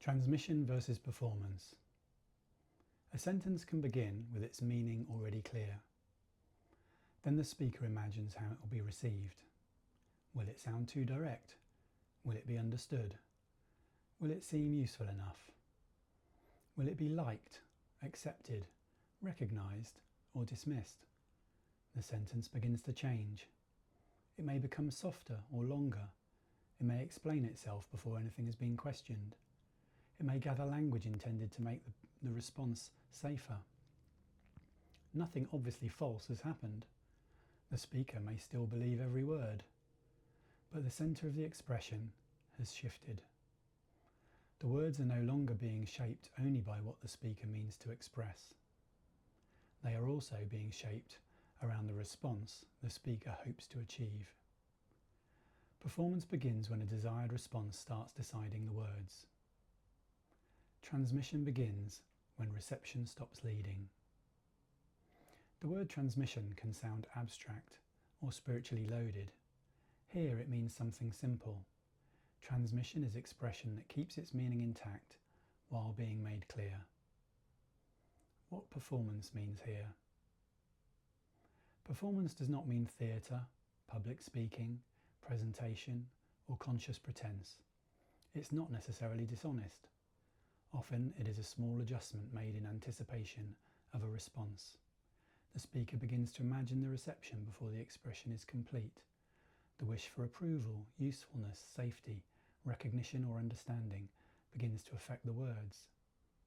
Transmission versus performance. A sentence can begin with its meaning already clear. Then the speaker imagines how it will be received. Will it sound too direct? Will it be understood? Will it seem useful enough? Will it be liked, accepted, recognised, or dismissed? The sentence begins to change. It may become softer or longer. It may explain itself before anything has been questioned. It may gather language intended to make the response safer. Nothing obviously false has happened. The speaker may still believe every word, but the centre of the expression has shifted. The words are no longer being shaped only by what the speaker means to express. They are also being shaped around the response the speaker hopes to achieve. Performance begins when a desired response starts deciding the words. Transmission begins when reception stops leading. The word transmission can sound abstract or spiritually loaded. Here it means something simple. Transmission is expression that keeps its meaning intact while being made clear. What performance means here? Performance does not mean theatre, public speaking, presentation, or conscious pretense. It's not necessarily dishonest. Often it is a small adjustment made in anticipation of a response. The speaker begins to imagine the reception before the expression is complete. The wish for approval, usefulness, safety, recognition or understanding begins to affect the words.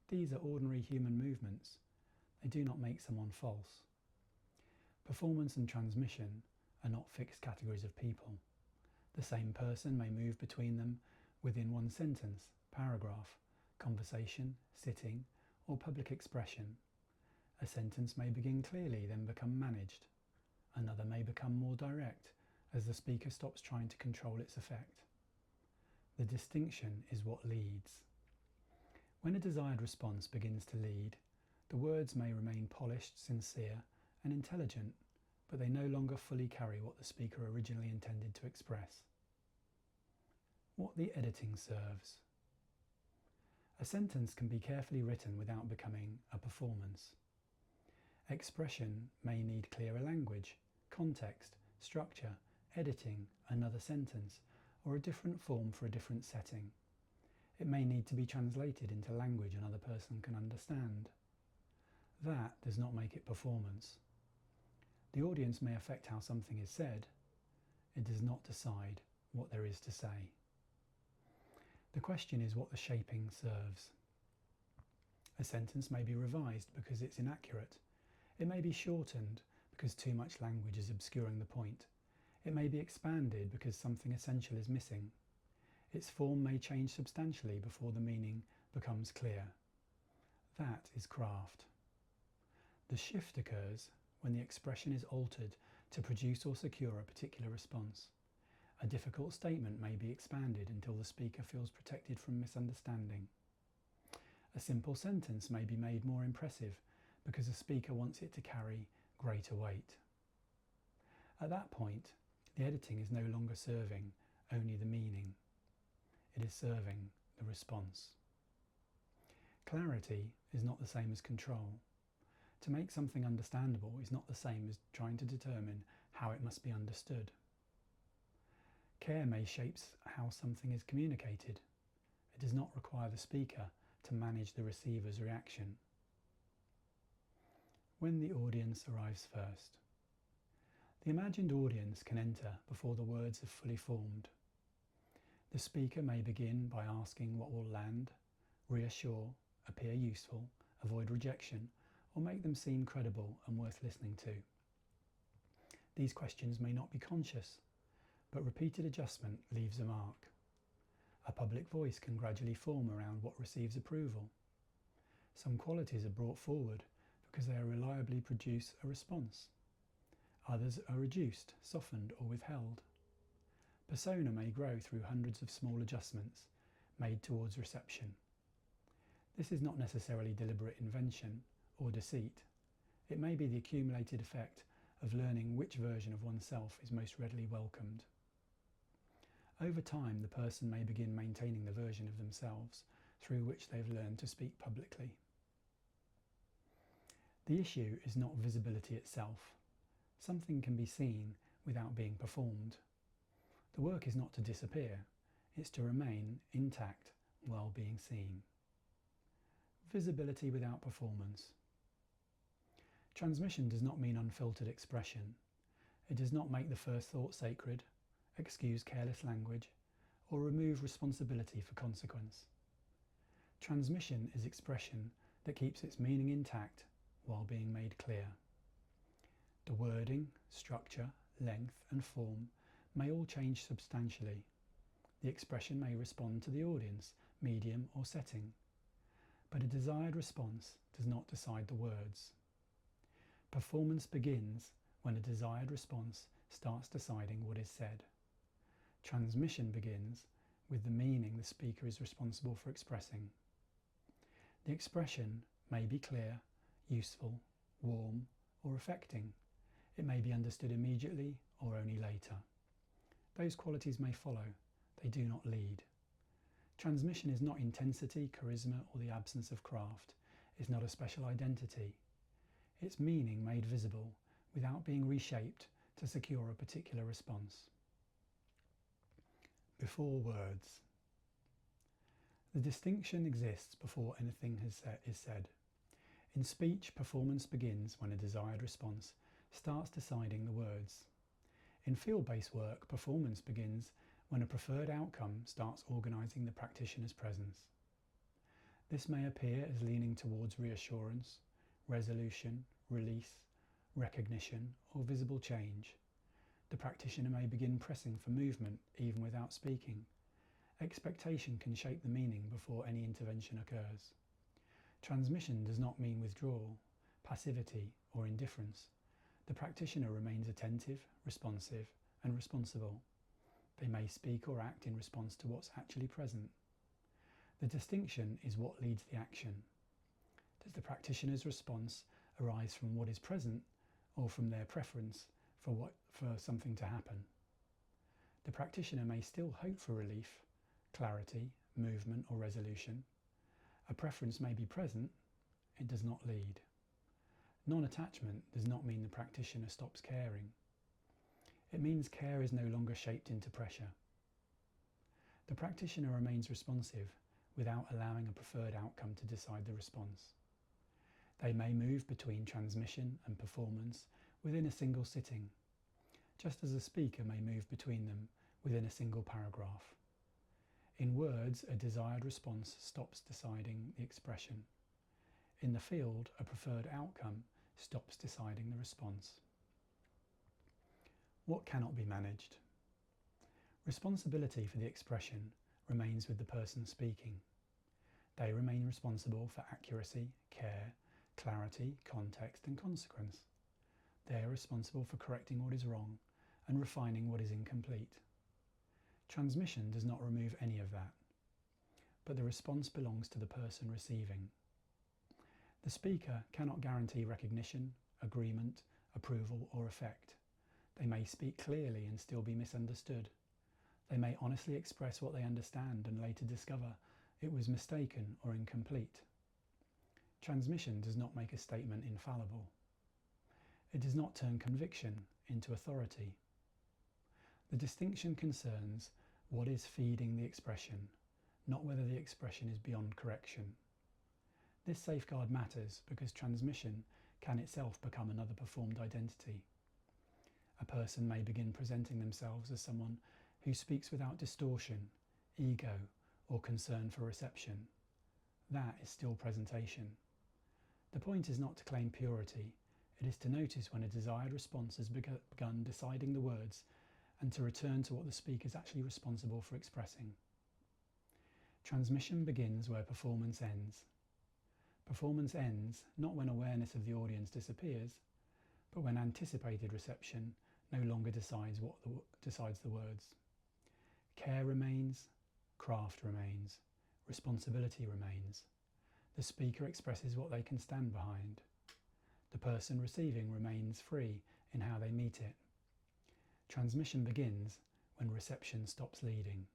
These are ordinary human movements. They do not make someone false. Performance and transmission are not fixed categories of people. The same person may move between them within one sentence, paragraph, conversation, sitting, or public expression. A sentence may begin clearly, then become managed. Another may become more direct as the speaker stops trying to control its effect. The distinction is what leads. When a desired response begins to lead, the words may remain polished, sincere, and intelligent, but they no longer fully carry what the speaker originally intended to express. What the editing serves. A sentence can be carefully written without becoming a performance. Expression may need clearer language, context, structure, editing, another sentence, or a different form for a different setting. It may need to be translated into language another person can understand. That does not make it performance. The audience may affect how something is said. It does not decide what there is to say. The question is what the shaping serves. A sentence may be revised because it's inaccurate. It may be shortened because too much language is obscuring the point. It may be expanded because something essential is missing. Its form may change substantially before the meaning becomes clear. That is craft. The shift occurs when the expression is altered to produce or secure a particular response. A difficult statement may be expanded until the speaker feels protected from misunderstanding. A simple sentence may be made more impressive because the speaker wants it to carry greater weight. At that point, the editing is no longer serving only the meaning. It is serving the response. Clarity is not the same as control. To make something understandable is not the same as trying to determine how it must be understood. Care may shape how something is communicated. It does not require the speaker to manage the receiver's reaction. When the audience arrives first. The imagined audience can enter before the words have fully formed. The speaker may begin by asking what will land, reassure, appear useful, avoid rejection, or make them seem credible and worth listening to. These questions may not be conscious, but repeated adjustment leaves a mark. A public voice can gradually form around what receives approval. Some qualities are brought forward because they reliably produce a response. Others are reduced, softened, or withheld. Persona may grow through hundreds of small adjustments made towards reception. This is not necessarily deliberate invention or deceit. It may be the accumulated effect of learning which version of oneself is most readily welcomed. Over time, the person may begin maintaining the version of themselves through which they've learned to speak publicly. The issue is not visibility itself. Something can be seen without being performed. The work is not to disappear, it's to remain intact while being seen. Visibility without performance. Transmission does not mean unfiltered expression. It does not make the first thought sacred, excuse careless language, or remove responsibility for consequence. Transmission is expression that keeps its meaning intact while being made clear. The wording, structure, length, and form may all change substantially. The expression may respond to the audience, medium, or setting, but a desired response does not decide the words. Performance begins when a desired response starts deciding what is said. Transmission begins with the meaning the speaker is responsible for expressing. The expression may be clear, useful, warm, or affecting. It may be understood immediately or only later. Those qualities may follow, they do not lead. Transmission is not intensity, charisma, or the absence of craft. It's not a special identity. It's meaning made visible without being reshaped to secure a particular response. Before words. The distinction exists before anything is said. In speech, performance begins when a desired response starts deciding the words. In field-based work, performance begins when a preferred outcome starts organising the practitioner's presence. This may appear as leaning towards reassurance, resolution, release, recognition, or visible change. The practitioner may begin pressing for movement even without speaking. Expectation can shape the meaning before any intervention occurs. Transmission does not mean withdrawal, passivity, or indifference. The practitioner remains attentive, responsive, and responsible. They may speak or act in response to what's actually present. The distinction is what leads the action. Does the practitioner's response arise from what is present or from their preference for something to happen? The practitioner may still hope for relief, clarity, movement, or resolution. A preference may be present, it does not lead. Non-attachment does not mean the practitioner stops caring. It means care is no longer shaped into pressure. The practitioner remains responsive without allowing a preferred outcome to decide the response. They may move between transmission and performance within a single sitting, just as a speaker may move between them within a single paragraph. In words, a desired response stops deciding the expression. In the field, a preferred outcome stops deciding the response. What cannot be managed? Responsibility for the expression remains with the person speaking. They remain responsible for accuracy, care, clarity, context, and consequence. They are responsible for correcting what is wrong and refining what is incomplete. Transmission does not remove any of that, but the response belongs to the person receiving. The speaker cannot guarantee recognition, agreement, approval, or effect. They may speak clearly and still be misunderstood. They may honestly express what they understand and later discover it was mistaken or incomplete. Transmission does not make a statement infallible. It does not turn conviction into authority. The distinction concerns what is feeding the expression, not whether the expression is beyond correction. This safeguard matters because transmission can itself become another performed identity. A person may begin presenting themselves as someone who speaks without distortion, ego, or concern for reception. That is still presentation. The point is not to claim purity, it is to notice when a desired response has begun deciding the words and to return to what the speaker is actually responsible for expressing. Transmission begins where performance ends. Performance ends not when awareness of the audience disappears, but when anticipated reception no longer decides the words. Care remains, craft remains, responsibility remains. The speaker expresses what they can stand behind. The person receiving remains free in how they meet it. Transmission begins when reception stops leading.